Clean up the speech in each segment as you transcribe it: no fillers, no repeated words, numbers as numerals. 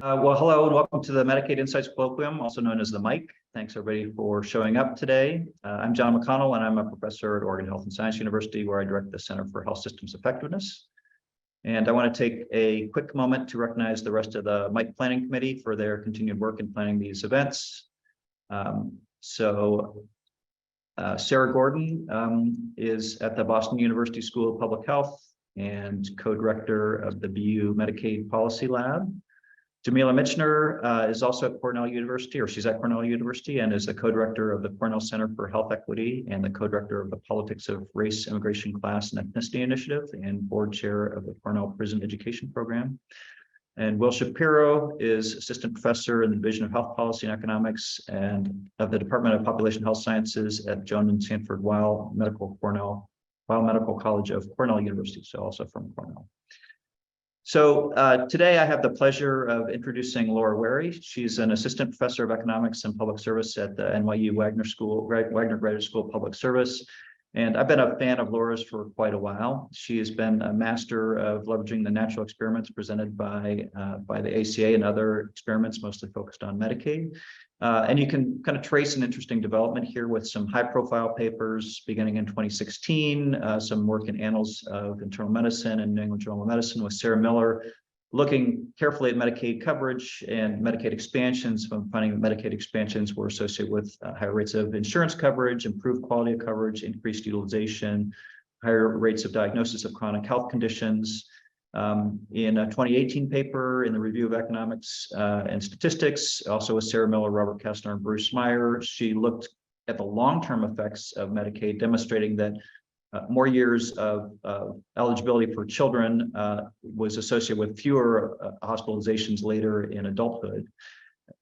Hello and welcome to the Medicaid Insights Colloquium, also known as the MIC. Thanks everybody for showing up today. I'm John McConnell and I'm a professor at Oregon Health and Science University, where I direct the Center for Health Systems Effectiveness. And I want to take a quick moment to recognize the rest of the MIC Planning Committee for their continued work in planning these events. Sarah Gordon is at the Boston University School of Public Health and co-director of the BU Medicaid Policy Lab. Jamila Michener is also at Cornell University, or she's at Cornell University, and is the co-director of the Cornell Center for Health Equity and the co-director of the Politics of Race, Immigration, Class, and Ethnicity Initiative and board chair of the Cornell Prison Education Program. And Will Shapiro is assistant professor in the Division of Health Policy and Economics and of the Department of Population Health Sciences at Joan and Sanford Weill Medical College of Cornell University, so also from Cornell. So today I have the pleasure of introducing Laura Wherry. She's an assistant professor of economics and public service at the NYU Wagner Graduate School of Public Service. And I've been a fan of Laura's for quite a while. She has been a master of leveraging the natural experiments presented by the ACA and other experiments, mostly focused on Medicaid. And you can kind of trace an interesting development here with some high-profile papers beginning in 2016, some work in Annals of Internal Medicine and New England Journal of Medicine with Sarah Miller, looking carefully at Medicaid coverage and Medicaid expansions, finding that Medicaid expansions were associated with higher rates of insurance coverage, improved quality of coverage, increased utilization, higher rates of diagnosis of chronic health conditions. In a 2018 paper in the Review of Economics and Statistics, also with Sarah Miller, Robert Kessler, and Bruce Meyer, she looked at the long-term effects of Medicaid, demonstrating that more years of eligibility for children was associated with fewer hospitalizations later in adulthood.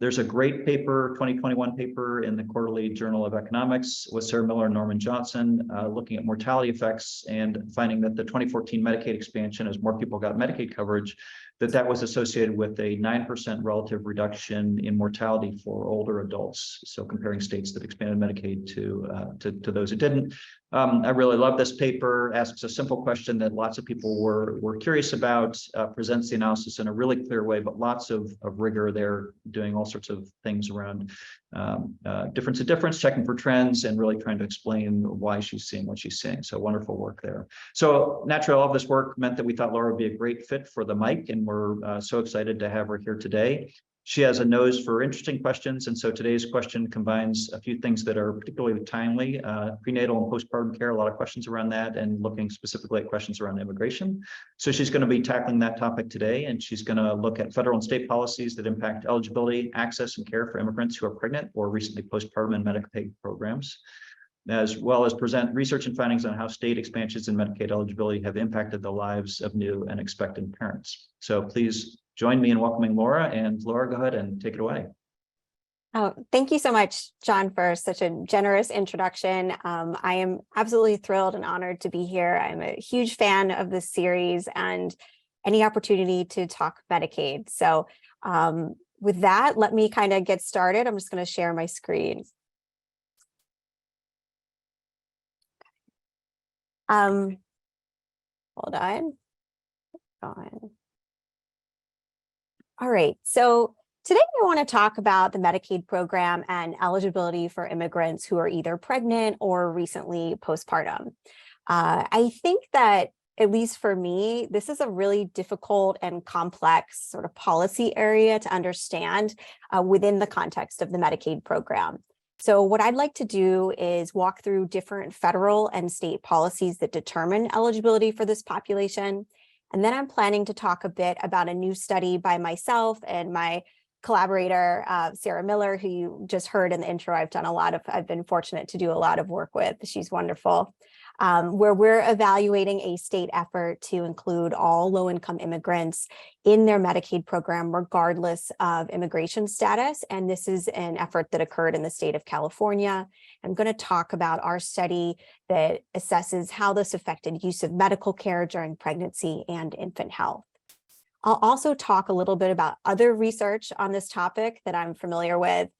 There's a great paper, 2021 paper in the Quarterly Journal of Economics with Sarah Miller and Norman Johnson, looking at mortality effects and finding that the 2014 Medicaid expansion, as more people got Medicaid coverage, that was associated with a 9% relative reduction in mortality for older adults. So comparing states that expanded Medicaid to those who didn't. I really love this paper, asks a simple question that lots of people were curious about, presents the analysis in a really clear way, but lots of rigor there, doing all sorts of things around difference of difference, checking for trends, and really trying to explain why she's seeing what she's seeing. So wonderful work there. So naturally, all of this work meant that we thought Laura would be a great fit for the MIC, and we're so excited to have her here today. She has a nose for interesting questions, and so today's question combines a few things that are particularly timely, prenatal and postpartum care, a lot of questions around that, and looking specifically at questions around immigration. So she's going to be tackling that topic today, and she's going to look at federal and state policies that impact eligibility, access, and care for immigrants who are pregnant or recently postpartum in Medicaid programs, as well as present research and findings on how state expansions in Medicaid eligibility have impacted the lives of new and expectant parents. So please join me in welcoming Laura, and Laura, go ahead and take it away. Oh, thank you so much, John, for such a generous introduction. I am absolutely thrilled and honored to be here. I'm a huge fan of this series and any opportunity to talk Medicaid. So with that, let me kind of get started. I'm just going to share my screen. Hold on. All right, so today I want to talk about the Medicaid program and eligibility for immigrants who are either pregnant or recently postpartum. I think that, at least for me, this is a really difficult and complex sort of policy area to understand within the context of the Medicaid program. So what I'd like to do is walk through different federal and state policies that determine eligibility for this population. And then I'm planning to talk a bit about a new study by myself and my collaborator, Sarah Miller, who you just heard in the intro. I've been fortunate to do a lot of work with. She's wonderful. Where we're evaluating a state effort to include all low-income immigrants in their Medicaid program, regardless of immigration status. And this is an effort that occurred in the state of California. I'm going to talk about our study that assesses how this affected use of medical care during pregnancy and infant health. I'll also talk a little bit about other research on this topic that I'm familiar with.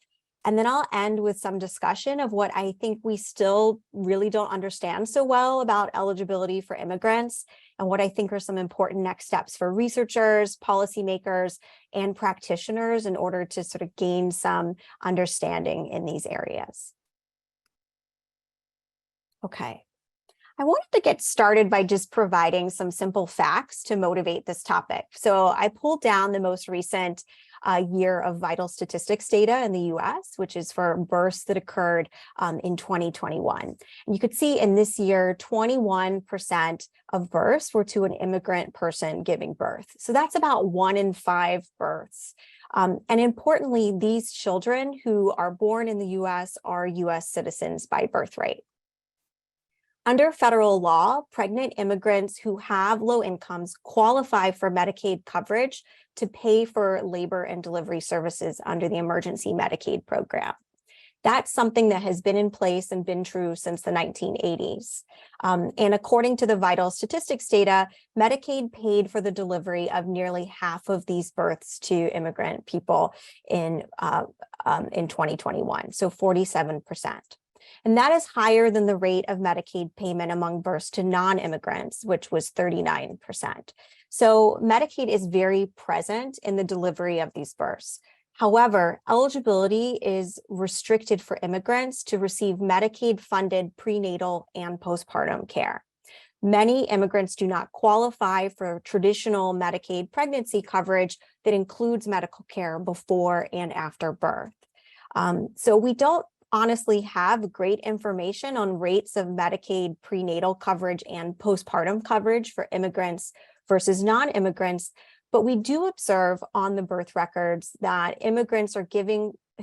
And then I'll end with some discussion of what I think we still really don't understand so well about eligibility for immigrants and what I think are some important next steps for researchers, policymakers, and practitioners in order to sort of gain some understanding in these areas. Okay. I wanted to get started by just providing some simple facts to motivate this topic. So I pulled down the most recent year of vital statistics data in the US, which is for births that occurred in 2021. And you could see in this year, 21% of births were to an immigrant person giving birth. So that's about 1 in 5 births. And importantly, these children who are born in the US are US citizens by birthright. Under federal law, pregnant immigrants who have low incomes qualify for Medicaid coverage to pay for labor and delivery services under the emergency Medicaid program. That's something that has been in place and been true since the 1980s. And according to the vital statistics data, Medicaid paid for the delivery of nearly half of these births to immigrant people in 2021, so 47%. And that is higher than the rate of Medicaid payment among births to non-immigrants, which was 39%. So Medicaid is very present in the delivery of these births. However, eligibility is restricted for immigrants to receive Medicaid-funded prenatal and postpartum care. Many immigrants do not qualify for traditional Medicaid pregnancy coverage that includes medical care before and after birth. So we don't honestly have great information on rates of Medicaid prenatal coverage and postpartum coverage for immigrants versus non-immigrants, but we do observe on the birth records that immigrants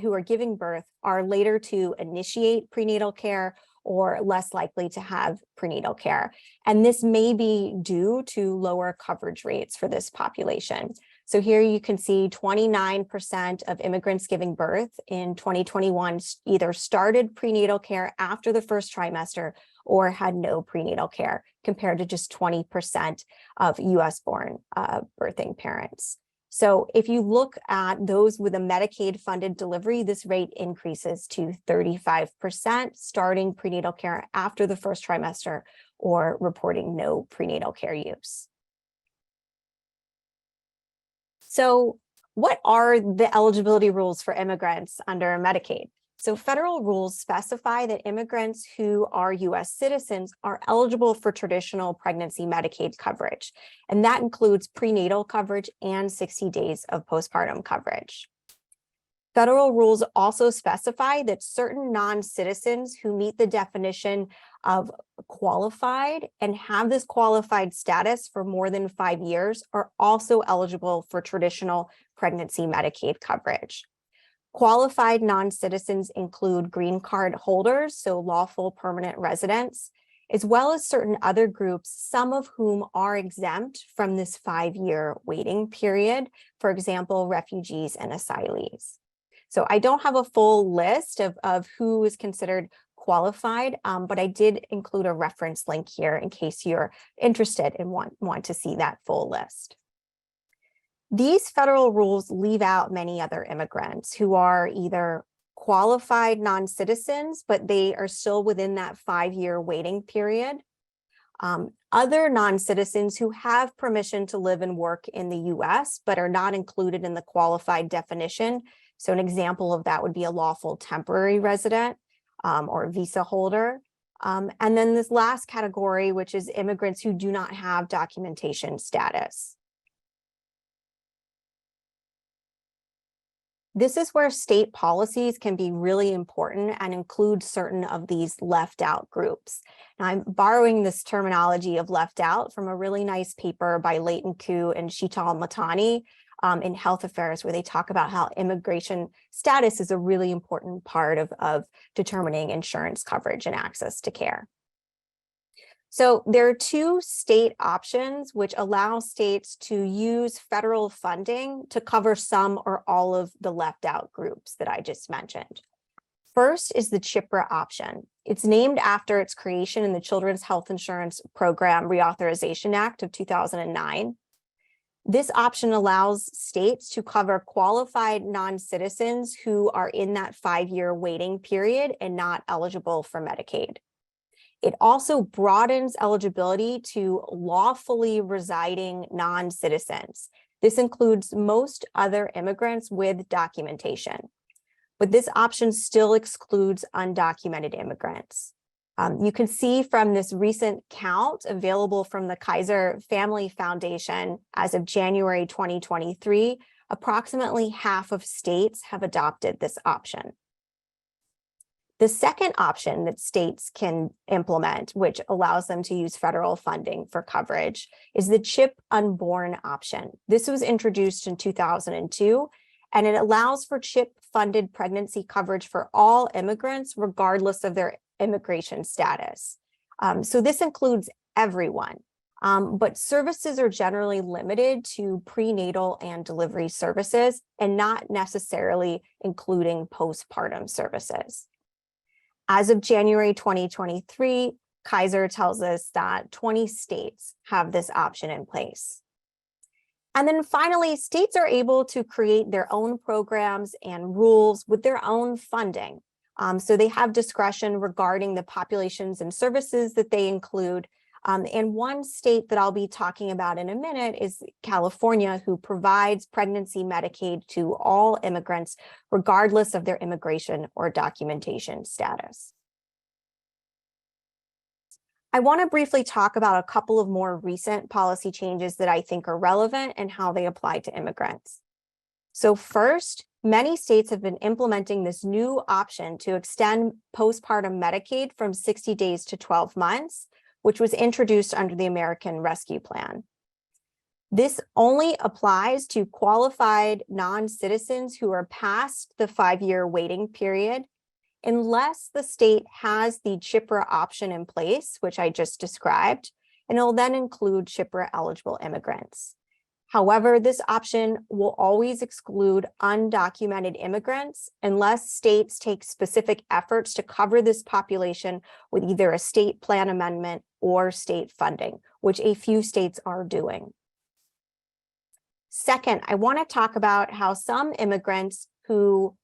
who are giving birth are later to initiate prenatal care or less likely to have prenatal care. And this may be due to lower coverage rates for this population. So here you can see 29% of immigrants giving birth in 2021 either started prenatal care after the first trimester or had no prenatal care, compared to just 20% of US-born birthing parents. So if you look at those with a Medicaid-funded delivery, this rate increases to 35% starting prenatal care after the first trimester or reporting no prenatal care use. So what are the eligibility rules for immigrants under Medicaid? So federal rules specify that immigrants who are US citizens are eligible for traditional pregnancy Medicaid coverage, and that includes prenatal coverage and 60 days of postpartum coverage. Federal rules also specify that certain non-citizens who meet the definition of qualified and have this qualified status for more than 5 years are also eligible for traditional pregnancy Medicaid coverage. Qualified non-citizens include green card holders, so lawful permanent residents, as well as certain other groups, some of whom are exempt from this 5-year waiting period, for example, refugees and asylees. So I don't have a full list of who is considered qualified, but I did include a reference link here in case you're interested and want to see that full list. These federal rules leave out many other immigrants who are either qualified non-citizens, but they are still within that 5-year waiting period. Other non-citizens who have permission to live and work in the US, but are not included in the qualified definition. So an example of that would be a lawful temporary resident or visa holder. And then this last category, which is immigrants who do not have documentation status. This is where state policies can be really important and include certain of these left out groups. Now, I'm borrowing this terminology of left out from a really nice paper by Leighton Koo and Sheetal Matani in Health Affairs, where they talk about how immigration status is a really important part of determining insurance coverage and access to care. So there are 2 state options which allow states to use federal funding to cover some or all of the left out groups that I just mentioned. First is the CHIPRA option. It's named after its creation in the Children's Health Insurance Program Reauthorization Act of 2009. This option allows states to cover qualified non-citizens who are in that 5-year waiting period and not eligible for Medicaid. It also broadens eligibility to lawfully residing non-citizens. This includes most other immigrants with documentation, but this option still excludes undocumented immigrants. You can see from this recent count available from the Kaiser Family Foundation as of January 2023, approximately half of states have adopted this option. The second option that states can implement, which allows them to use federal funding for coverage, is the CHIP Unborn option. This was introduced in 2002, and it allows for CHIP-funded pregnancy coverage for all immigrants, regardless of their immigration status. So this includes everyone, but services are generally limited to prenatal and delivery services and not necessarily including postpartum services. As of January 2023, Kaiser tells us that 20 states have this option in place. And then finally, states are able to create their own programs and rules with their own funding. So they have discretion regarding the populations and services that they include. And one state that I'll be talking about in a minute is California, who provides pregnancy Medicaid to all immigrants, regardless of their immigration or documentation status. I want to briefly talk about a couple of more recent policy changes that I think are relevant and how they apply to immigrants. So first, many states have been implementing this new option to extend postpartum Medicaid from 60 days to 12 months, which was introduced under the American Rescue Plan. This only applies to qualified non-citizens who are past the 5-year waiting period, unless the state has the CHIPRA option in place, which I just described, and it'll then include CHIPRA eligible immigrants. However, this option will always exclude undocumented immigrants unless states take specific efforts to cover this population with either a state plan amendment or state funding, which a few states are doing. Second, I want to talk about how some immigrants who,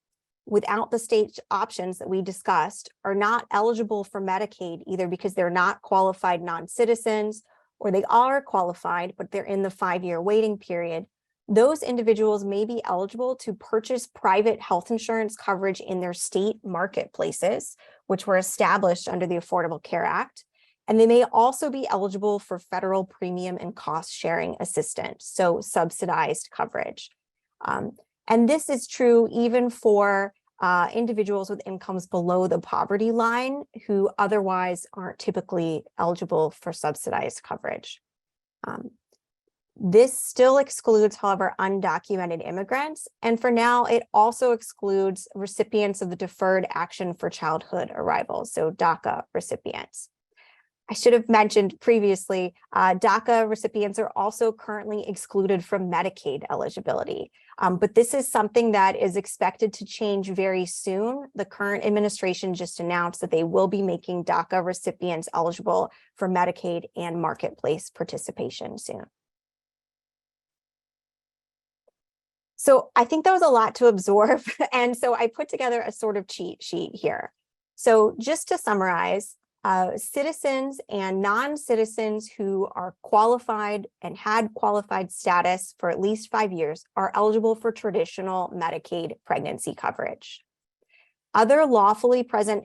without the state options that we discussed, are not eligible for Medicaid, either because they're not qualified non-citizens or they are qualified, but they're in the 5-year waiting period. Those individuals may be eligible to purchase private health insurance coverage in their state marketplaces, which were established under the Affordable Care Act. And they may also be eligible for federal premium and cost sharing assistance, so subsidized coverage. And this is true even for individuals with incomes below the poverty line who otherwise aren't typically eligible for subsidized coverage. This still excludes, however, undocumented immigrants. And for now, it also excludes recipients of the Deferred Action for Childhood Arrivals, so DACA recipients. I should have mentioned previously, DACA recipients are also currently excluded from Medicaid eligibility. But this is something that is expected to change very soon. The current administration just announced that they will be making DACA recipients eligible for Medicaid and marketplace participation soon. So I think that was a lot to absorb. And so I put together a sort of cheat sheet here. So just to summarize, citizens and non-citizens who are qualified and had qualified status for at least 5 years are eligible for traditional Medicaid pregnancy coverage. Other lawfully present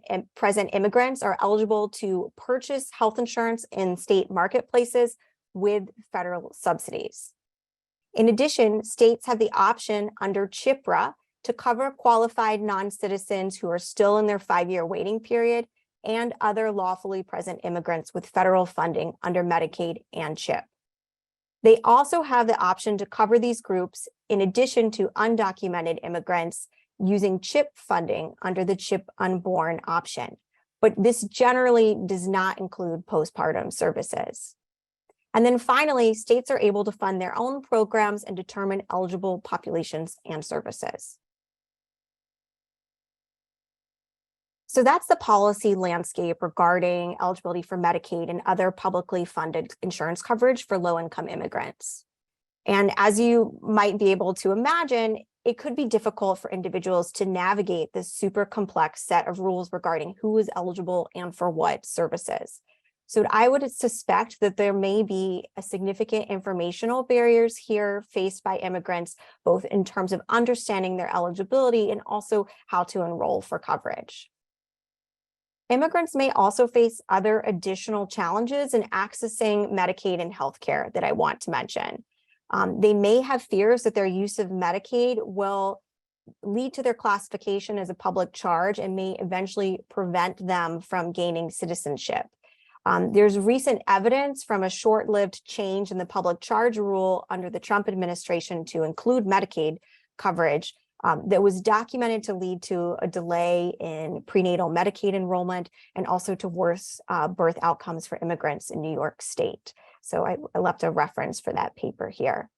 immigrants are eligible to purchase health insurance in state marketplaces with federal subsidies. In addition, states have the option under CHIPRA to cover qualified non-citizens who are still in their 5-year waiting period and other lawfully present immigrants with federal funding under Medicaid and CHIP. They also have the option to cover these groups in addition to undocumented immigrants using CHIP funding under the CHIP Unborn option, but this generally does not include postpartum services. And then finally, states are able to fund their own programs and determine eligible populations and services. So that's the policy landscape regarding eligibility for Medicaid and other publicly funded insurance coverage for low-income immigrants. And as you might be able to imagine, it could be difficult for individuals to navigate this super complex set of rules regarding who is eligible and for what services. So I would suspect that there may be a significant informational barriers here faced by immigrants, both in terms of understanding their eligibility and also how to enroll for coverage. Immigrants may also face other additional challenges in accessing Medicaid and healthcare that I want to mention. They may have fears that their use of Medicaid will lead to their classification as a public charge and may eventually prevent them from gaining citizenship. There's recent evidence from a short-lived change in the public charge rule under the Trump administration to include Medicaid coverage that was documented to lead to a delay in prenatal Medicaid enrollment and also to worse birth outcomes for immigrants in New York State. So I left a reference for that paper here.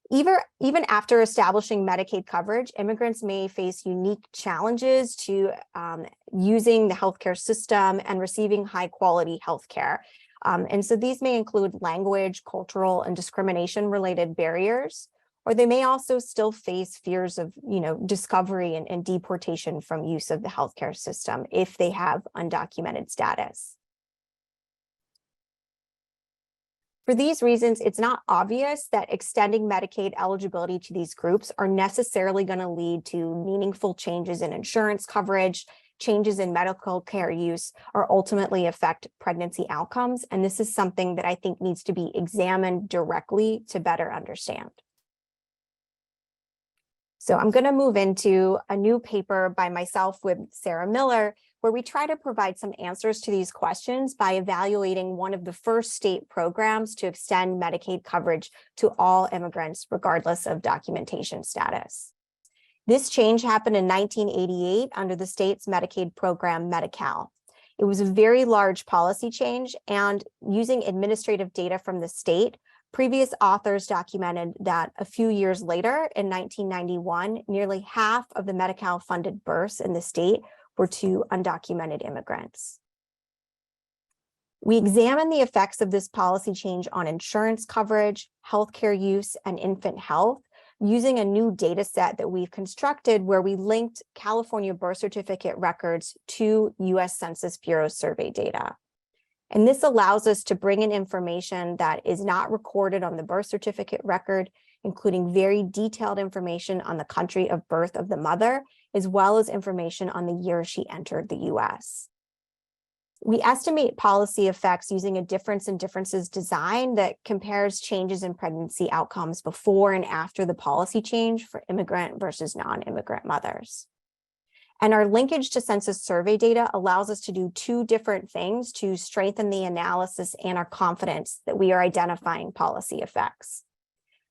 Even after establishing Medicaid coverage, immigrants may face unique challenges to using the healthcare system and receiving high quality healthcare. And so these may include language, cultural, and discrimination related barriers, or they may also still face fears of, discovery and deportation from use of the healthcare system if they have undocumented status. For these reasons, it's not obvious that extending Medicaid eligibility to these groups are necessarily going to lead to meaningful changes in insurance coverage, changes in medical care use, or ultimately affect pregnancy outcomes. And this is something that I think needs to be examined directly to better understand. So I'm going to move into a new paper by myself with Sarah Miller, where we try to provide some answers to these questions by evaluating one of the first state programs to extend Medicaid coverage to all immigrants, regardless of documentation status. This change happened in 1988 under the state's Medicaid program, Medi-Cal. It was a very large policy change, and using administrative data from the state, previous authors documented that a few years later, in 1991, nearly half of the Medi-Cal funded births in the state were to undocumented immigrants. We examined the effects of this policy change on insurance coverage, healthcare use, and infant health using a new data set that we've constructed where we linked California birth certificate records to US Census Bureau survey data. And this allows us to bring in information that is not recorded on the birth certificate record, including very detailed information on the country of birth of the mother, as well as information on the year she entered the US. We estimate policy effects using a difference in differences design that compares changes in pregnancy outcomes before and after the policy change for immigrant versus non-immigrant mothers. And our linkage to census survey data allows us to do two different things to strengthen the analysis and our confidence that we are identifying policy effects.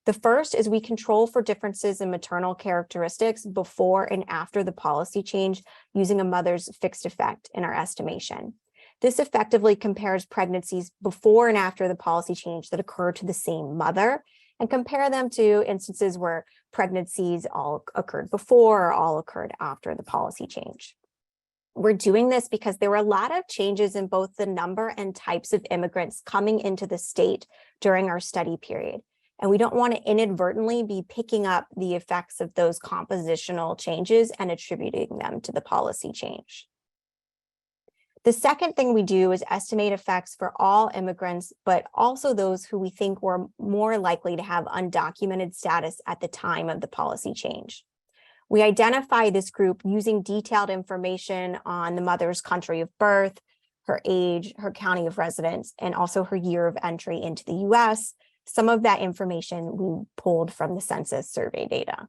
The first is we control for differences in maternal characteristics before and after the policy change using a mother's fixed effect in our estimation. This effectively compares pregnancies before and after the policy change that occur to the same mother and compare them to instances where pregnancies all occurred before or all occurred after the policy change. We're doing this because there were a lot of changes in both the number and types of immigrants coming into the state during our study period. And we don't want to inadvertently be picking up the effects of those compositional changes and attributing them to the policy change. The second thing we do is estimate effects for all immigrants, but also those who we think were more likely to have undocumented status at the time of the policy change. We identify this group using detailed information on the mother's country of birth, her age, her county of residence, and also her year of entry into the US. Some of that information we pulled from the census survey data.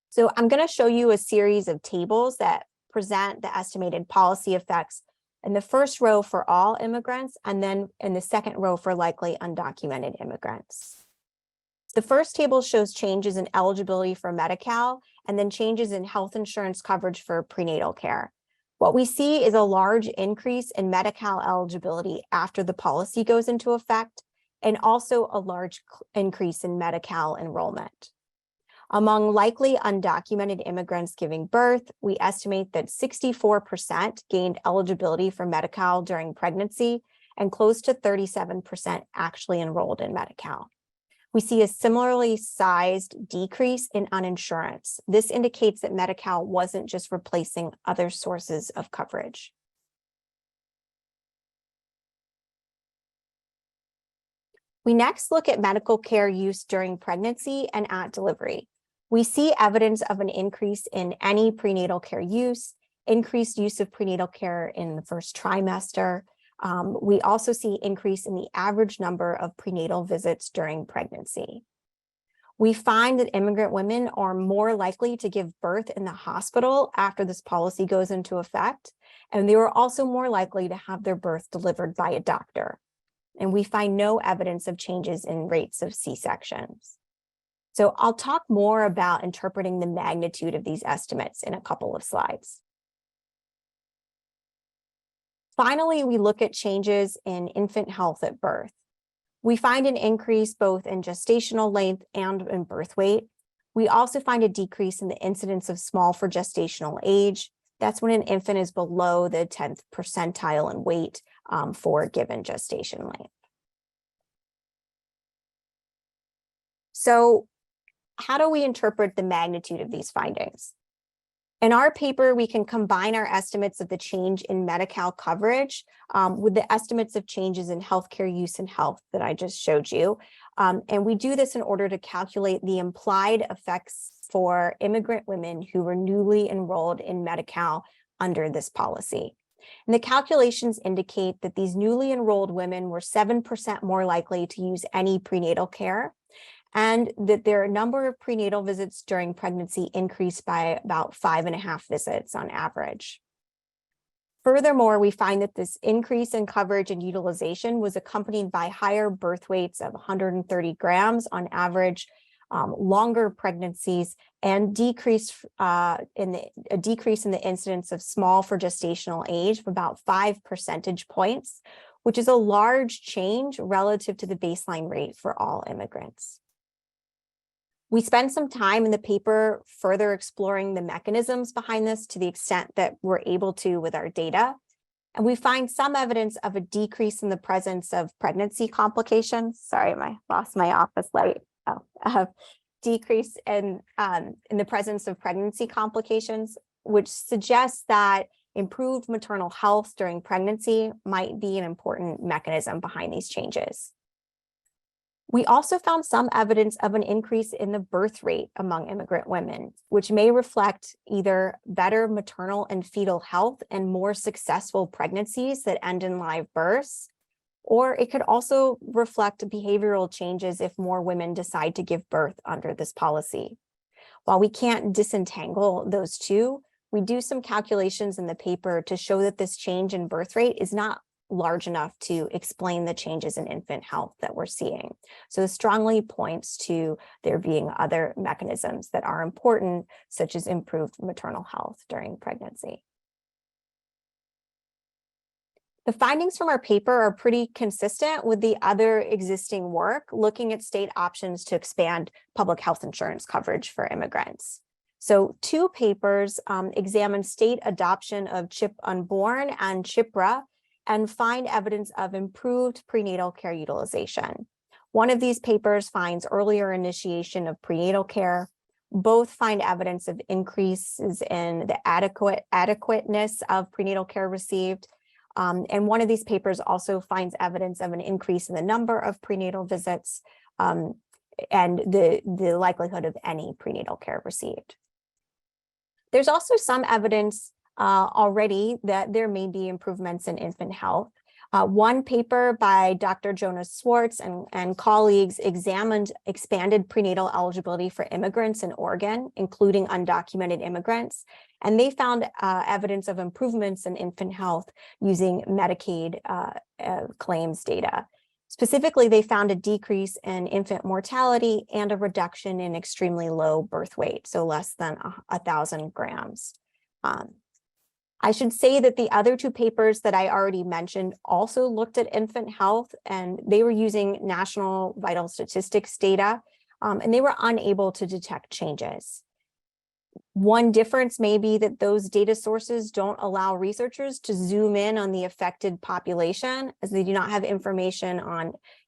So I'm going to show you a series of tables that present the estimated policy effects in the first row for all immigrants and then in the second row for likely undocumented immigrants. The first table shows changes in eligibility for Medi-Cal and then changes in health insurance coverage for prenatal care. What we see is a large increase in Medi-Cal eligibility after the policy goes into effect, and also a large increase in Medi-Cal enrollment. Among likely undocumented immigrants giving birth, we estimate that 64% gained eligibility for Medi-Cal during pregnancy, and close to 37% actually enrolled in Medi-Cal. We see a similarly sized decrease in uninsurance. This indicates that Medi-Cal wasn't just replacing other sources of coverage. We next look at medical care use during pregnancy and at delivery. We see evidence of an increase in any prenatal care use, increased use of prenatal care in the first trimester. We also see increase in the average number of prenatal visits during pregnancy. We find that immigrant women are more likely to give birth in the hospital after this policy goes into effect, and they were also more likely to have their birth delivered by a doctor. And we find no evidence of changes in rates of C-sections. So I'll talk more about interpreting the magnitude of these estimates in a couple of slides. Finally, we look at changes in infant health at birth. We find an increase both in gestational length and in birth weight. We also find a decrease in the incidence of small for gestational age. That's when an infant is below the 10th percentile in weight for a given gestation length. So how do we interpret the magnitude of these findings? In our paper, we can combine our estimates of the change in Medi-Cal coverage with the estimates of changes in healthcare use and health that I just showed you. And we do this in order to calculate the implied effects for immigrant women who were newly enrolled in Medi-Cal under this policy. And the calculations indicate that these newly enrolled women were 7% more likely to use any prenatal care, and that their number of prenatal visits during pregnancy increased by about 5.5 visits on average. Furthermore, we find that this increase in coverage and utilization was accompanied by higher birth weights of 130 grams on average, longer pregnancies, and a decrease in the incidence of small for gestational age of about 5 percentage points, which is a large change relative to the baseline rate for all immigrants. We spend some time in the paper further exploring the mechanisms behind this to the extent that we're able to with our data. And we find some evidence of a decrease in the presence of pregnancy complications. Sorry, I lost my office light. Decrease in the presence of pregnancy complications, which suggests that improved maternal health during pregnancy might be an important mechanism behind these changes. We also found some evidence of an increase in the birth rate among immigrant women, which may reflect either better maternal and fetal health and more successful pregnancies that end in live births, or it could also reflect behavioral changes if more women decide to give birth under this policy. While we can't disentangle those two, we do some calculations in the paper to show that this change in birth rate is not large enough to explain the changes in infant health that we're seeing. So it strongly points to there being other mechanisms that are important, such as improved maternal health during pregnancy. The findings from our paper are pretty consistent with the other existing work, looking at state options to expand public health insurance coverage for immigrants. So 2 papers examine state adoption of CHIP Unborn and CHIPRA and find evidence of improved prenatal care utilization. One of these papers finds earlier initiation of prenatal care. Both find evidence of increases in the adequateness of prenatal care received. And one of these papers also finds evidence of an increase in the number of prenatal visits and the likelihood of any prenatal care received. There's also some evidence already that there may be improvements in infant health. One paper by Dr. Jonas Swartz and colleagues examined expanded prenatal eligibility for immigrants in Oregon, including undocumented immigrants, and they found evidence of improvements in infant health using Medicaid claims data. Specifically, they found a decrease in infant mortality and a reduction in extremely low birth weight, so less than 1,000 grams. I should say that the other 2 papers that I already mentioned also looked at infant health, and they were using national vital statistics data, and they were unable to detect changes. One difference may be that those data sources don't allow researchers to zoom in on the affected population, as they do not have information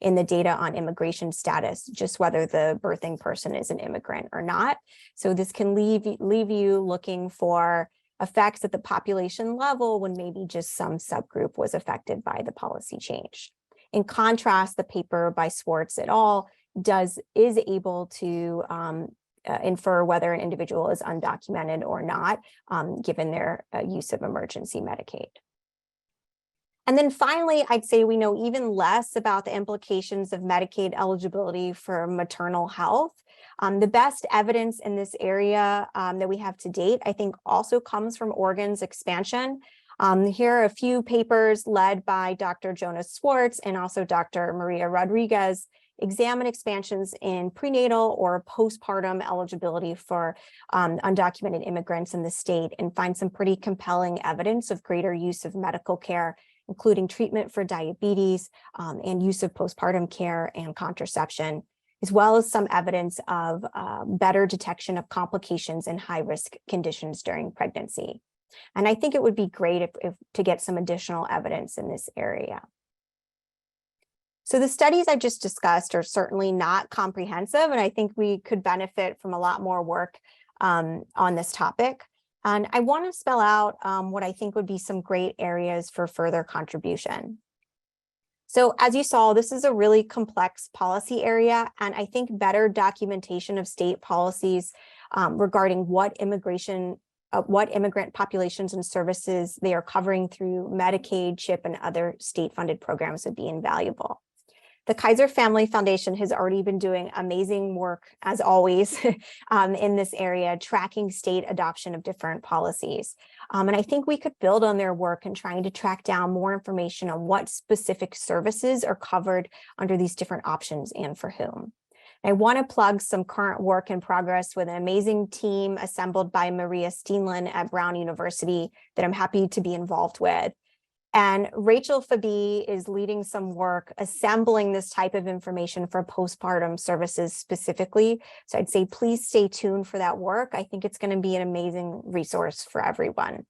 in the data on immigration status, just whether the birthing person is an immigrant or not. So this can leave you looking for effects at the population level when maybe just some subgroup was affected by the policy change. In contrast, the paper by Swartz et al. Is able to infer whether an individual is undocumented or not, given their use of emergency Medicaid. And then finally, I'd say we know even less about the implications of Medicaid eligibility for maternal health. The best evidence in this area that we have to date, I think, also comes from Oregon's expansion. Here are a few papers led by Dr. Jonas Swartz and also Dr. Maria Rodriguez, examine expansions in prenatal or postpartum eligibility for undocumented immigrants in the state, and find some pretty compelling evidence of greater use of medical care, including treatment for diabetes and use of postpartum care and contraception, as well as some evidence of better detection of complications and high-risk conditions during pregnancy. And I think it would be great if to get some additional evidence in this area. So the studies I just discussed are certainly not comprehensive, and I think we could benefit from a lot more work on this topic. And I want to spell out what I think would be some great areas for further contribution. So as you saw, this is a really complex policy area, and I think better documentation of state policies regarding what immigrant populations and services they are covering through Medicaid, CHIP, and other state-funded programs would be invaluable. The Kaiser Family Foundation has already been doing amazing work, as always, in this area, tracking state adoption of different policies. And I think we could build on their work in trying to track down more information on what specific services are covered under these different options and for whom. I want to plug some current work in progress with an amazing team assembled by Maria Steenland at Brown University that I'm happy to be involved with. And Rachel Fabi is leading some work assembling this type of information for postpartum services specifically. So I'd say please stay tuned for that work. I think it's going to be an amazing resource for everyone.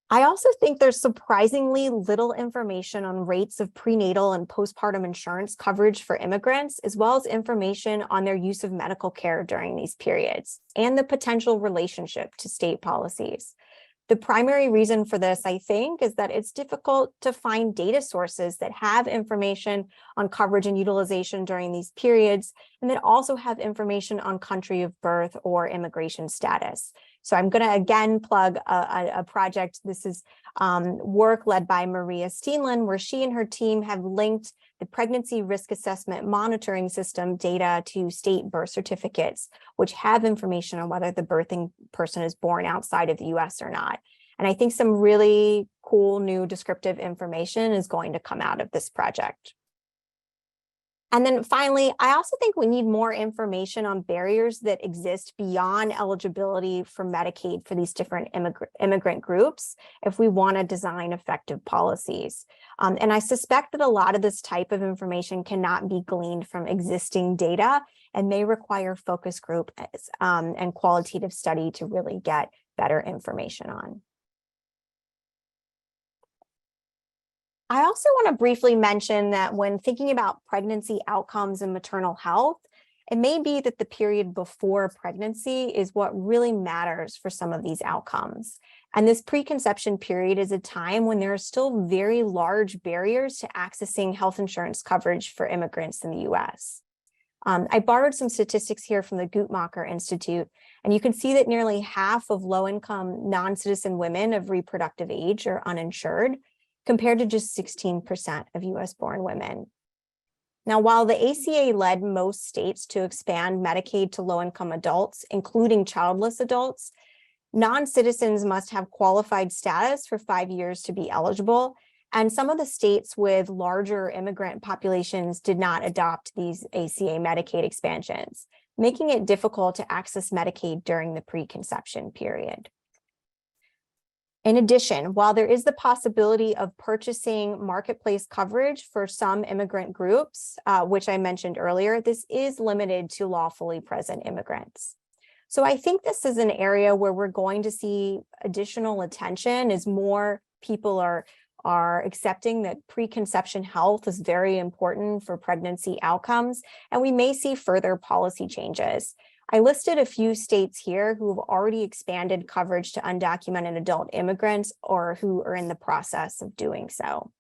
I also think there's surprisingly little information on rates of prenatal and postpartum insurance coverage for immigrants, as well as information on their use of medical care during these periods and the potential relationship to state policies. The primary reason for this, I think, is that it's difficult to find data sources that have information on coverage and utilization during these periods, and that also have information on country of birth or immigration status. So I'm going to again plug a project. This is work led by Maria Steenland, where she and her team have linked the pregnancy risk assessment monitoring system data to state birth certificates, which have information on whether the birthing person is born outside of the US or not. And I think some really cool new descriptive information is going to come out of this project. And then finally, I also think we need more information on barriers that exist beyond eligibility for Medicaid for these different immigrant groups if we want to design effective policies. And I suspect that a lot of this type of information cannot be gleaned from existing data and may require focus group and qualitative study to really get better information on. I also want to briefly mention that when thinking about pregnancy outcomes and maternal health, it may be that the period before pregnancy is what really matters for some of these outcomes. And this preconception period is a time when there are still very large barriers to accessing health insurance coverage for immigrants in the US. I borrowed some statistics here from the Guttmacher Institute, and you can see that nearly half of low-income non-citizen women of reproductive age are uninsured, compared to just 16% of US-born women. Now, while the ACA led most states to expand Medicaid to low-income adults, including childless adults, non-citizens must have qualified status for 5 years to be eligible, and some of the states with larger immigrant populations did not adopt these ACA Medicaid expansions, making it difficult to access Medicaid during the preconception period. In addition, while there is the possibility of purchasing marketplace coverage for some immigrant groups, which I mentioned earlier, this is limited to lawfully present immigrants. So I think this is an area where we're going to see additional attention as more people are accepting that preconception health is very important for pregnancy outcomes, and we may see further policy changes. I listed a few states here who have already expanded coverage to undocumented adult immigrants or who are in the process of doing so.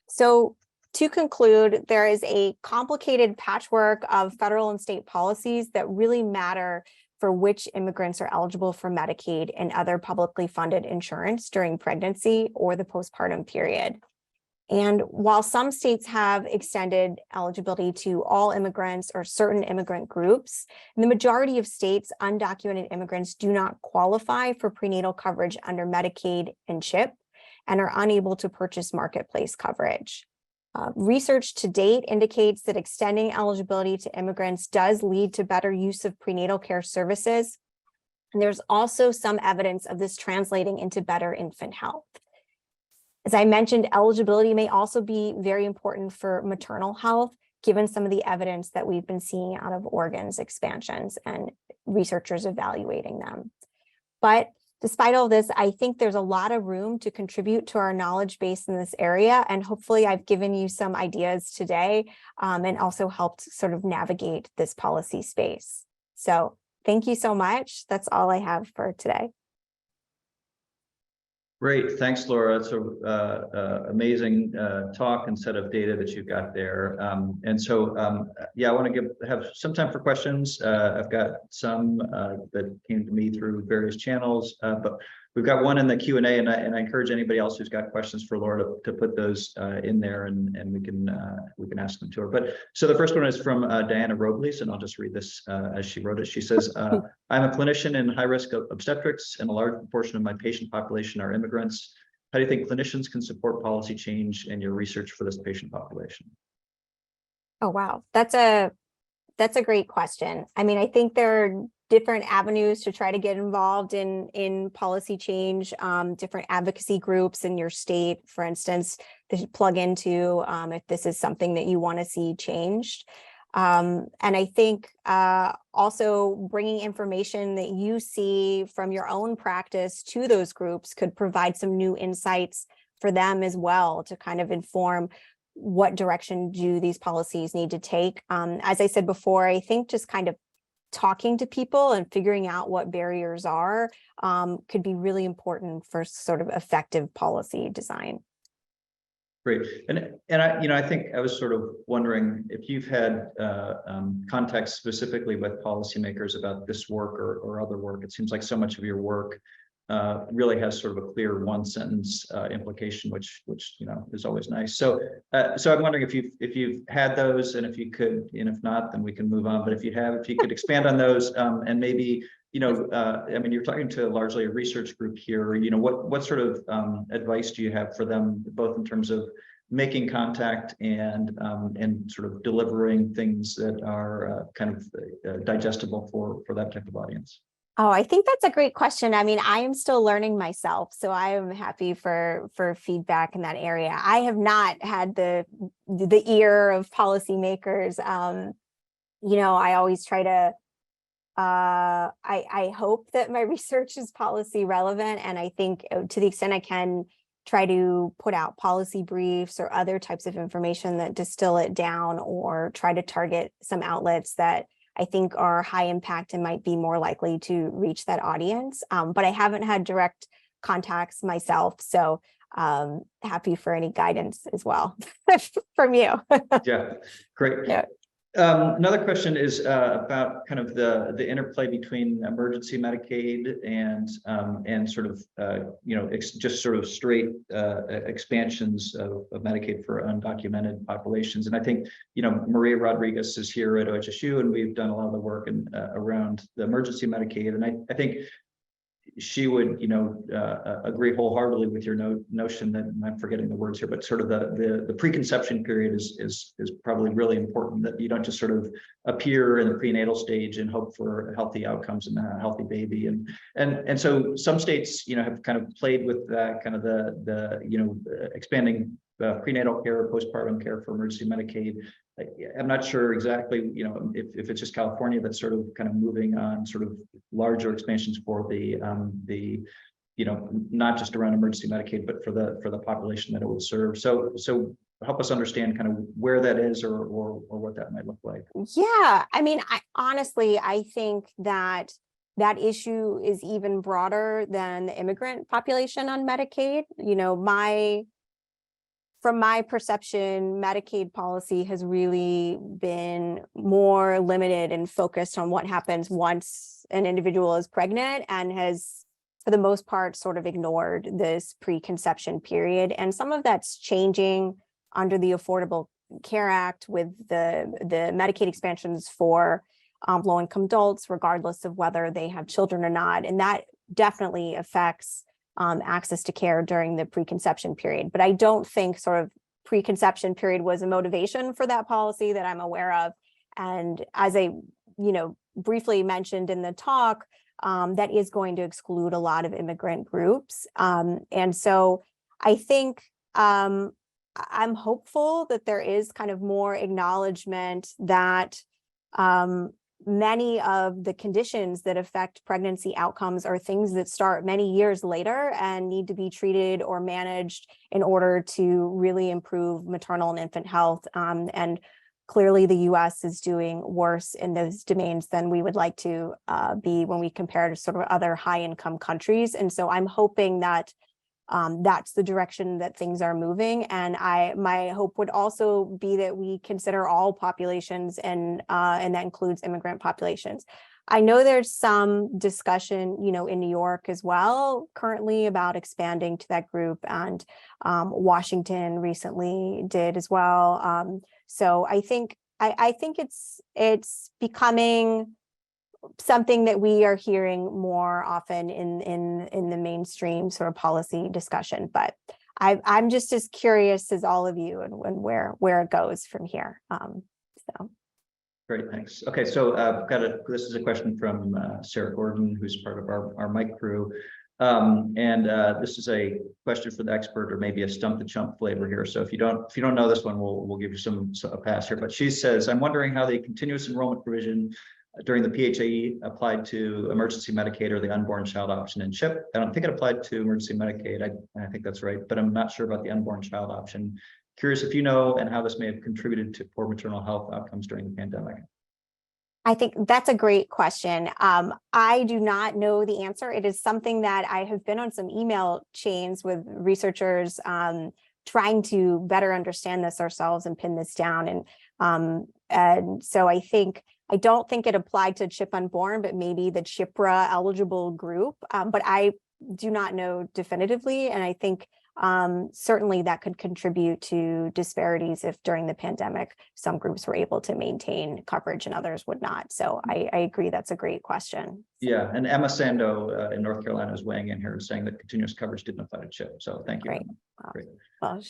So to conclude, there is a complicated patchwork of federal and state policies that really matter for which immigrants are eligible for Medicaid and other publicly funded insurance during pregnancy or the postpartum period. And while some states have extended eligibility to all immigrants or certain immigrant groups, in the majority of states, undocumented immigrants do not qualify for prenatal coverage under Medicaid and CHIP and are unable to purchase marketplace coverage. Research to date indicates that extending eligibility to immigrants does lead to better use of prenatal care services. And there's also some evidence of this translating into better infant health. As I mentioned, eligibility may also be very important for maternal health, given some of the evidence that we've been seeing out of organs expansions and researchers evaluating them. But despite all this, I think there's a lot of room to contribute to our knowledge base in this area. And hopefully I've given you some ideas today and also helped sort of navigate this policy space. So thank you so much. That's all I have for today. Great, thanks, Laura. It's an amazing talk and set of data that you've got there. Yeah, I want to have some time for questions. I've got some that came to me through various channels, but we've got one in the Q&A, and I encourage anybody else who's got questions for Laura to put those in there, and we can ask them to her. But so the first one is from Diana Robles, and I'll just read this as she wrote it. She says, I'm a clinician in high-risk obstetrics, and a large proportion of my patient population are immigrants. How do you think clinicians can support policy change in your research for this patient population? Oh, wow. That's a great question. I mean, I think there are different avenues to try to get involved in policy change, different advocacy groups in your state, for instance, that you plug into if this is something that you want to see changed. And I think also bringing information that you see from your own practice to those groups could provide some new insights for them as well to kind of inform what direction do these policies need to take. As I said before, I think just kind of talking to people and figuring out what barriers are could be really important for sort of effective policy design. Great, and I think I was sort of wondering if you've had context specifically with policymakers about this work or other work. It seems like so much of your work really has sort of a clear one sentence implication, which is always nice. So I'm wondering if you've had those, and if you could, and if not, then we can move on. But if you could expand on those, and maybe I mean, you're talking to largely a research group here. What sort of advice do you have for them, both in terms of making contact and sort of delivering things that are kind of digestible for that type of audience? Oh, I think that's a great question. I mean, I am still learning myself, so I am happy for feedback in that area. I have not had the ear of policymakers. I always try to. I hope that my research is policy relevant, and I think to the extent I can try to put out policy briefs or other types of information that distill it down, or try to target some outlets that I think are high impact and might be more likely to reach that audience. But I haven't had direct contacts myself, so happy for any guidance as well from you. Yeah, great. Yeah. Another question is about kind of the interplay between emergency Medicaid and sort of just sort of straight expansions of Medicaid for undocumented populations. And I think Maria Rodriguez is here at OHSU, and we've done a lot of the work around the emergency Medicaid, and I think she would, agree wholeheartedly with your notion that, and I'm forgetting the words here, but sort of the preconception period is probably really important, that you don't just sort of appear in the prenatal stage and hope for healthy outcomes and a healthy baby. And so some states, have kind of played with that kind of the expanding prenatal care, postpartum care for emergency Medicaid. I'm not sure exactly, if it's just California that's sort of kind of moving on sort of larger expansions for the not just around emergency Medicaid, but for the population that it would serve. So help us understand kind of where that is or what that might look like. Yeah, I mean, I think that issue is even broader than the immigrant population on Medicaid. From my perception, Medicaid policy has really been more limited and focused on what happens once an individual is pregnant, and has, for the most part, sort of ignored this preconception period. And some of that's changing under the Affordable Care Act with the Medicaid expansions for low-income adults, regardless of whether they have children or not. And that definitely affects access to care during the preconception period. But I don't think sort of preconception period was a motivation for that policy that I'm aware of. And as I, briefly mentioned in the talk, that is going to exclude a lot of immigrant groups. And so I think I'm hopeful that there is kind of more acknowledgement that many of the conditions that affect pregnancy outcomes are things that start many years later and need to be treated or managed in order to really improve maternal and infant health. And clearly the US is doing worse in those domains than we would like to be when we compare to sort of other high income countries. And so I'm hoping that that's the direction that things are moving. And my hope would also be that we consider all populations, and that includes immigrant populations. I know there's some discussion, in New York as well currently about expanding to that group, and Washington recently did as well. So I think it's becoming something that we are hearing more often in the mainstream sort of policy discussion. But I'm just as curious as all of you, and where it goes from here. So. Great, thanks. Okay, so this is a question from Sarah Gordon, who's part of our mic crew. This is a question for the expert, or maybe a stump the chump flavor here. So if you don't know this one, we'll give you a pass here. But she says, I'm wondering how the continuous enrollment provision during the PHAE applied to emergency Medicaid or the unborn child option in CHIP. I don't think it applied to emergency Medicaid. I think that's right, but I'm not sure about the unborn child option. Curious if you know, and how this may have contributed to poor maternal health outcomes during the pandemic. I think that's a great question. I do not know the answer. It is something that I have been on some email chains with researchers trying to better understand this ourselves and pin this down. And so I don't think it applied to CHIP unborn, but maybe the CHIPRA eligible group. But I do not know definitively. And I think certainly that could contribute to disparities if during the pandemic, some groups were able to maintain coverage and others would not. So I agree, that's a great question. Yeah, and Emma Sando in North Carolina is weighing in here and saying that continuous coverage didn't apply to CHIP. So thank you. Great. Wow. Great. Well,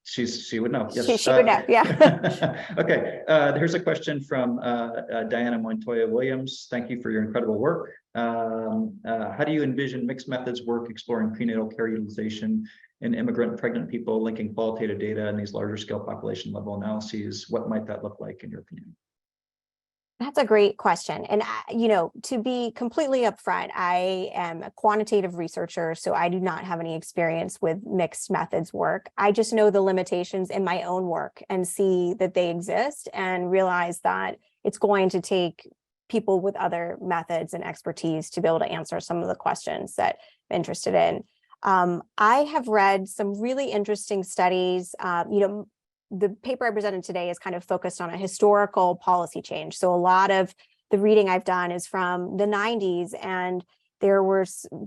she would know. Yes. She would know, yeah. Okay, here's a question from Diana Montoya Williams. Thank you for your incredible work. How do you envision mixed methods work exploring prenatal care utilization in immigrant pregnant people, linking qualitative data in these larger scale population level analyses? What might that look like in your opinion? That's a great question. And, to be completely upfront, I am a quantitative researcher, so I do not have any experience with mixed methods work. I just know the limitations in my own work and see that they exist and realize that it's going to take people with other methods and expertise to be able to answer some of the questions that I'm interested in. I have read some really interesting studies. The paper I presented today is kind of focused on a historical policy change. So a lot of the reading I've done is from the 90s, and there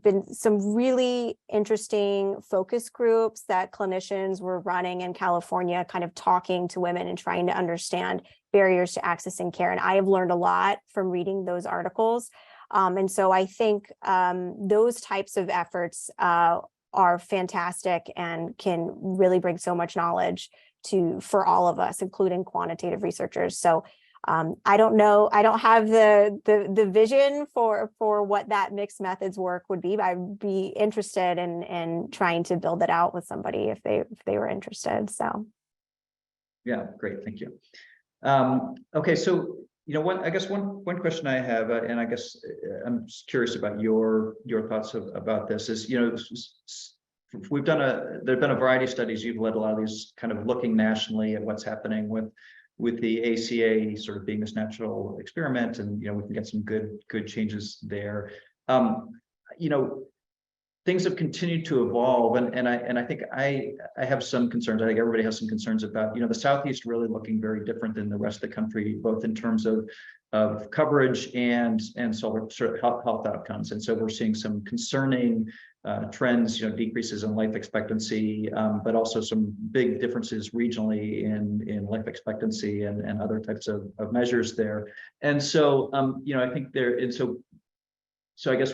been some really interesting focus groups that clinicians were running in California, kind of talking to women and trying to understand barriers to accessing care. And I have learned a lot from reading those articles. And so I think those types of efforts are fantastic and can really bring so much knowledge for all of us, including quantitative researchers. So I don't know. I don't have the vision for what that mixed methods work would be, but I'd be interested in trying to build it out with somebody if they were interested. So. Yeah, great. Thank you. Okay, so one question I have, and I guess I'm just curious about your thoughts about this is, there've been a variety of studies. You've led a lot of these, kind of looking nationally at what's happening with the ACA sort of being this natural experiment, and we can get some good changes there. Things have continued to evolve, and I think I have some concerns. I think everybody has some concerns about the Southeast really looking very different than the rest of the country, both in terms of coverage and sort of health outcomes. And so we're seeing some concerning trends, decreases in life expectancy, but also some big differences regionally in life expectancy and other types of measures there. And so I think so I guess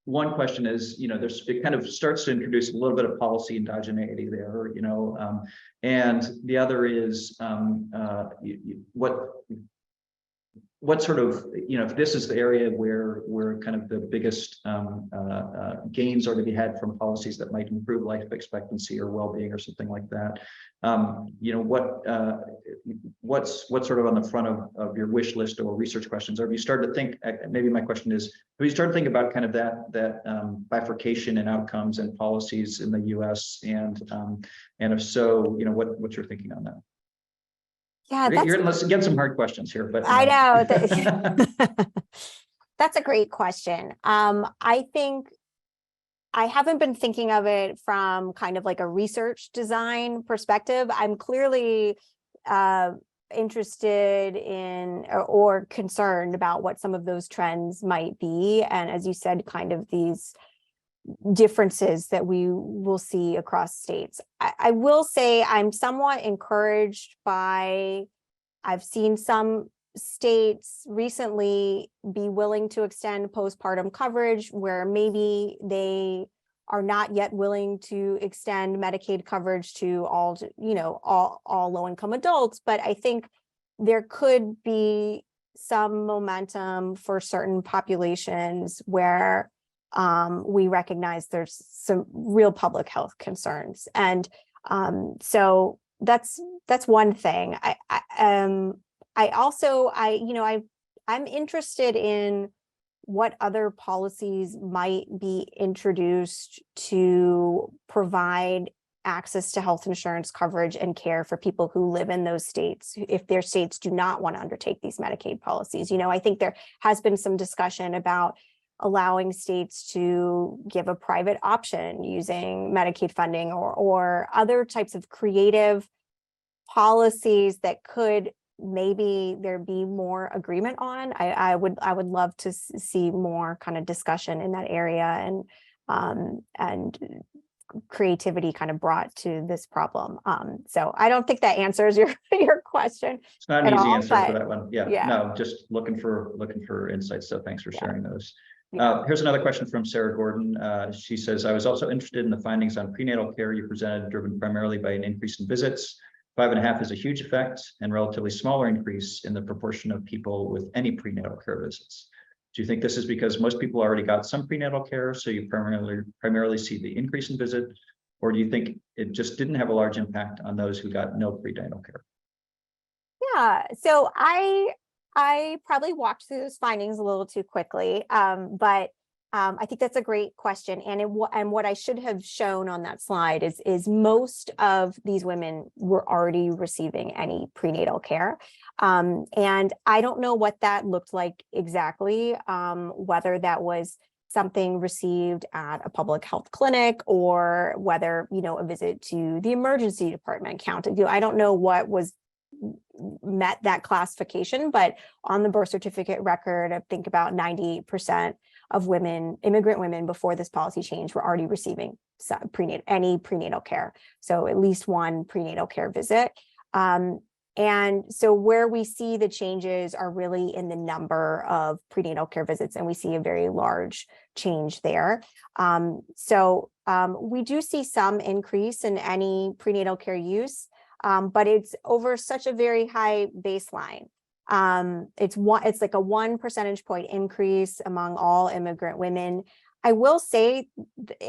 one question is, it kind of starts to introduce a little bit of policy endogeneity there, and the other is what sort of, if this is the area where kind of the biggest gains are to be had from policies that might improve life expectancy or well-being or something like that, what's sort of on the front of your wish list or research questions? Or have you started to think, maybe my question is, have you started to think about kind of that bifurcation in outcomes and policies in the US, and if so, what's your thinking on that? Yeah, you're gonna get some hard questions here, but I know. That's a great question. I think I haven't been thinking of it from kind of like a research design perspective. I'm clearly interested in or concerned about what some of those trends might be. And as you said, kind of these differences that we will see across states. I will say I'm somewhat encouraged by, I've seen some states recently be willing to extend postpartum coverage where maybe they are not yet willing to extend Medicaid coverage to all low-income adults. But I think there could be some momentum for certain populations where we recognize there's some real public health concerns. And so that's one thing. I'm interested in what other policies might be introduced to provide access to health insurance coverage and care for people who live in those states, if their states do not want to undertake these Medicaid policies. I think there has been some discussion about allowing states to give a private option using Medicaid funding or other types of creative policies that could maybe there be more agreement on. I would love to see more kind of discussion in that area and creativity kind of brought to this problem. So I don't think that answers your question. It's not an easy answer for that one. Yeah. No, just looking for insights. So thanks for sharing those. Yeah. Here's another question from Sarah Gordon. She says, I was also interested in the findings on prenatal care you presented, driven primarily by an increase in visits. 5.5 is a huge effect and relatively smaller increase in the proportion of people with any prenatal care visits. Do you think this is because most people already got some prenatal care, so you primarily see the increase in visit, or do you think it just didn't have a large impact on those who got no prenatal care? Yeah, so I probably walked through those findings a little too quickly, but I think that's a great question. And what I should have shown on that slide is most of these women were already receiving any prenatal care. And I don't know what that looked like exactly, whether that was something received at a public health clinic or whether, a visit to the emergency department counted. I don't know what was met that classification, but on the birth certificate record, I think about 98% of immigrant women before this policy change were already receiving any prenatal care. So at least one prenatal care visit. And so where we see the changes are really in the number of prenatal care visits, and we see a very large change there. So we do see some increase in any prenatal care use. but it's over such a very high baseline. It's like a 1 percentage point increase among all immigrant women. I will say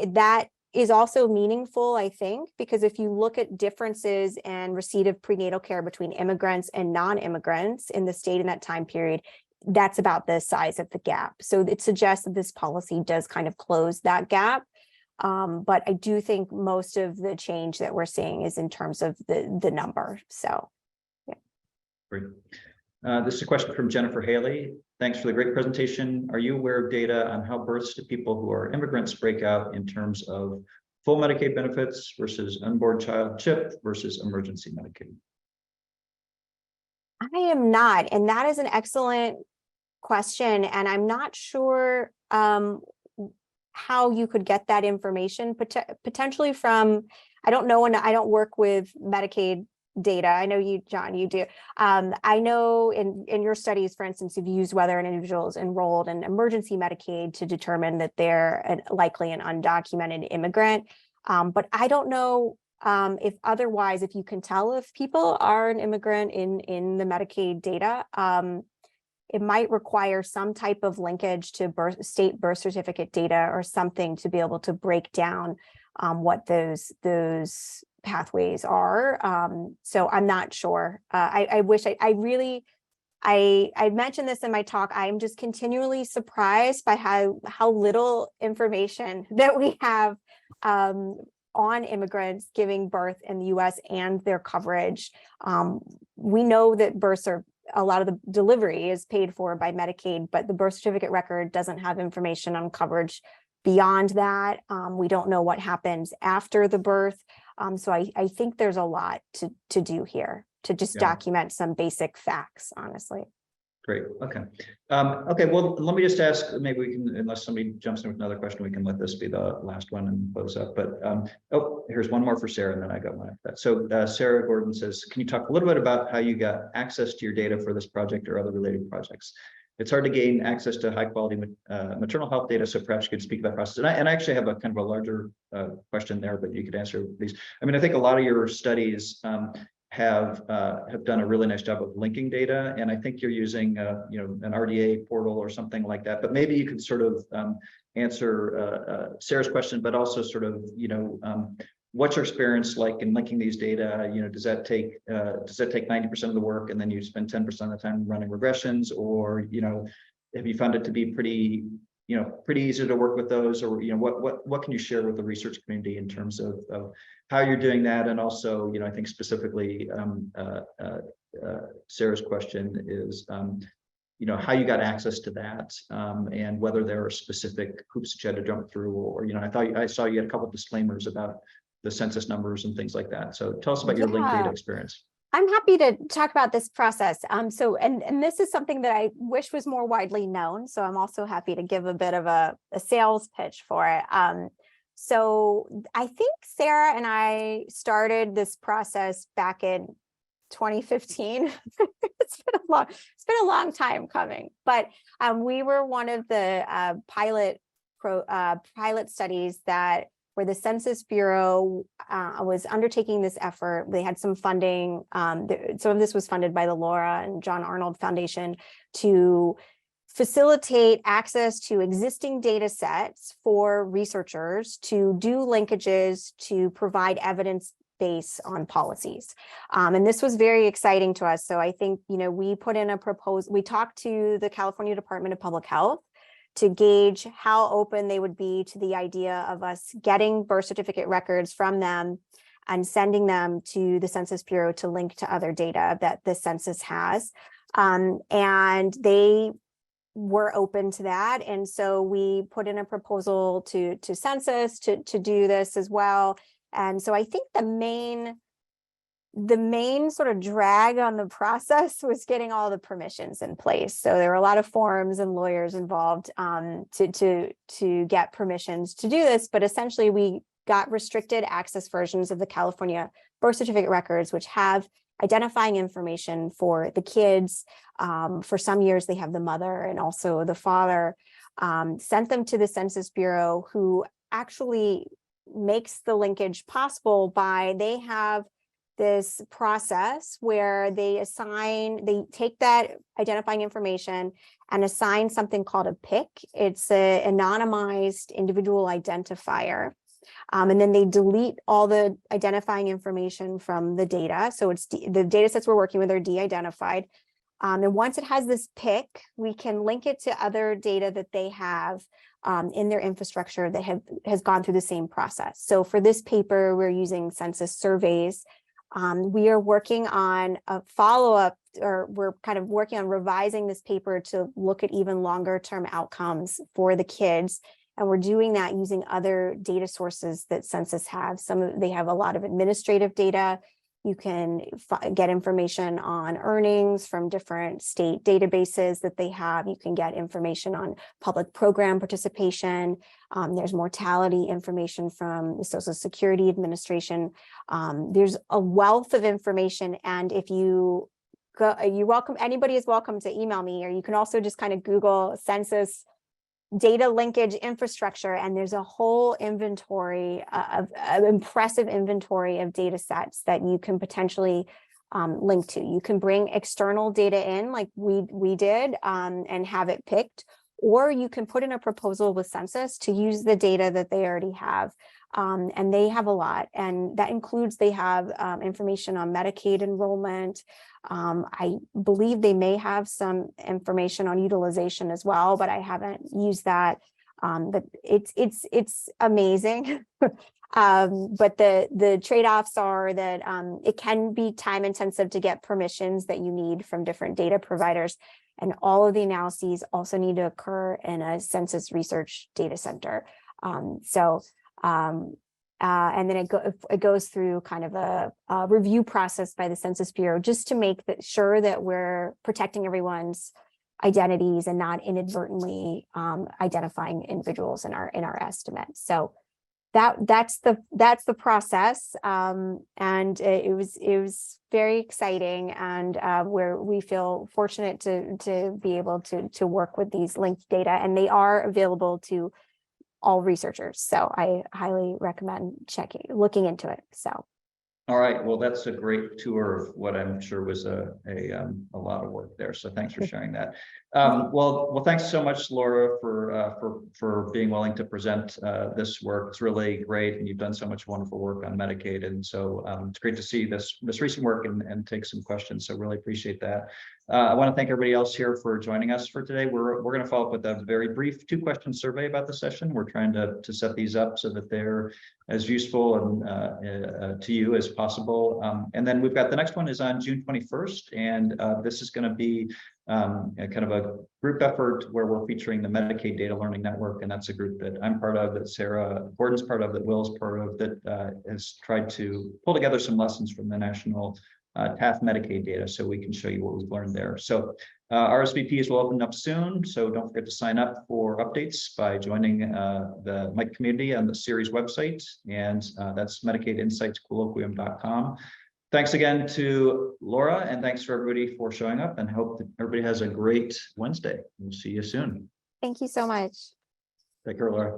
that is also meaningful, I think, because if you look at differences in receipt of prenatal care between immigrants and non-immigrants in the state in that time period, that's about the size of the gap. So it suggests that this policy does kind of close that gap. But I do think most of the change that we're seeing is in terms of the number. So, yeah. Great. This is a question from Jennifer Haley. Thanks for the great presentation. Are you aware of data on how births to people who are immigrants break out in terms of full Medicaid benefits versus unborn child CHIP versus emergency Medicaid? I am not, and that is an excellent question, and I'm not sure how you could get that information, potentially from, I don't know, and I don't work with Medicaid data. I know you, John, you do. I know in your studies, for instance, you've used whether an individual is enrolled in emergency Medicaid to determine that they're likely an undocumented immigrant. But I don't know if otherwise, if you can tell if people are an immigrant in the Medicaid data. It might require some type of linkage to state birth certificate data or something to be able to break down what those pathways are. So I'm not sure. I wish I mentioned this in my talk. I'm just continually surprised by how little information that we have on immigrants giving birth in the US and their coverage. We know that births are, a lot of the delivery is paid for by Medicaid, but the birth certificate record doesn't have information on coverage beyond that. We don't know what happens after the birth. So I think there's a lot to do here to just document some basic facts, honestly. Great. Okay. Okay. Well, let me just ask, maybe we can, unless somebody jumps in with another question, we can let this be the last one and close up. But oh, here's one more for Sarah, and then I got one after that. So Sarah Gordon says, can you talk a little bit about how you got access to your data for this project or other related projects? It's hard to gain access to high quality maternal health data, so perhaps you could speak to that process. And I actually have a kind of a larger question there, but you could answer these. I mean, I think a lot of your studies have done a really nice job of linking data, and I think you're using an RDA portal or something like that. But maybe you could sort of answer Sarah's question, but also sort of what's your experience like in linking these data? Does that take 90% of the work, and then you spend 10% of the time running regressions, or have you found it to be pretty easy to work with those, or what can you share with the research community in terms of how you're doing that? And also, I think specifically Sarah's question is how you got access to that, and whether there are specific hoops that you had to jump through, or I saw you had a couple of disclaimers about the census numbers and things like that. So tell us about your linked data experience. I'm happy to talk about this process. And this is something that I wish was more widely known. So I'm also happy to give a bit of a sales pitch for it. So I think Sarah and I started this process back in 2015. It's been a long time coming, but we were one of the pilot studies where the Census Bureau was undertaking this effort. They had some funding. Some of this was funded by the Laura and John Arnold Foundation to facilitate access to existing data sets for researchers to do linkages to provide evidence base on policies. And this was very exciting to us. So I think, we put in a proposal. We talked to the California Department of Public Health to gauge how open they would be to the idea of us getting birth certificate records from them and sending them to the Census Bureau to link to other data that the census has. And they were open to that. And so we put in a proposal to Census to do this as well. And so I think the main sort of drag on the process was getting all the permissions in place. So there were a lot of forms and lawyers involved to get permissions to do this. But essentially, we got restricted access versions of the California birth certificate records, which have identifying information for the kids. For some years, they have the mother and also the father. Sent them to the Census Bureau, who actually makes the linkage possible by they have this process where they take that identifying information and assign something called a PIC. It's an anonymized individual identifier. And then they delete all the identifying information from the data. So it's the data sets we're working with are de-identified. And once it has this PIC, we can link it to other data that they have in their infrastructure that has gone through the same process. So for this paper, we're using census surveys. We are working on a follow-up, or we're kind of working on revising this paper to look at even longer term outcomes for the kids. And we're doing that using other data sources that census have. They have a lot of administrative data. You can get information on earnings from different state databases that they have. You can get information on public program participation. There's mortality information from the Social Security Administration. There's a wealth of information. And if you go, anybody is welcome to email me, or you can also just kind of Google census data linkage infrastructure, and there's a whole inventory of impressive inventory of data sets that you can potentially link to. You can bring external data in like we did and have it picked, or you can put in a proposal with census to use the data that they already have. And they have a lot, and that includes they have information on Medicaid enrollment. I believe they may have some information on utilization as well, but I haven't used that. But it's amazing. But the trade-offs are that it can be time intensive to get permissions that you need from different data providers. And all of the analyses also need to occur in a census research data center. And then it goes through kind of a review process by the Census Bureau just to make sure that we're protecting everyone's identities and not inadvertently identifying individuals in our estimates. So that's the process, and it was very exciting, and where we feel fortunate to be able to work with these linked data, and they are available to all researchers. So I highly recommend looking into it. So. All right. Well, that's a great tour of what I'm sure was a lot of work there. So thanks for sharing that. Well, thanks so much, Laura, for being willing to present this work. It's really great, and you've done so much wonderful work on Medicaid, and so it's great to see this recent work and take some questions. So really appreciate that. I want to thank everybody else here for joining us for today. We're going to follow up with a very brief 2-question survey about the session. We're trying to set these up so that they're as useful and to you as possible. And then we've got the next one is on June 21st, and this is going to be kind of a group effort where we're featuring the Medicaid Data Learning Network, and that's a group that I'm part of, that Sarah Gordon's part of, that Will's part of, that has tried to pull together some lessons from the national TAF Medicaid data, so we can show you what we've learned there. So RSVPs will open up soon, so don't forget to sign up for updates by joining the Mike community on the series website, and that's MedicaidInsightsColloquium.com. Thanks again to Laura, and thanks for everybody for showing up, and hope that everybody has a great Wednesday. We'll see you soon. Thank you so much. Take care, Laura.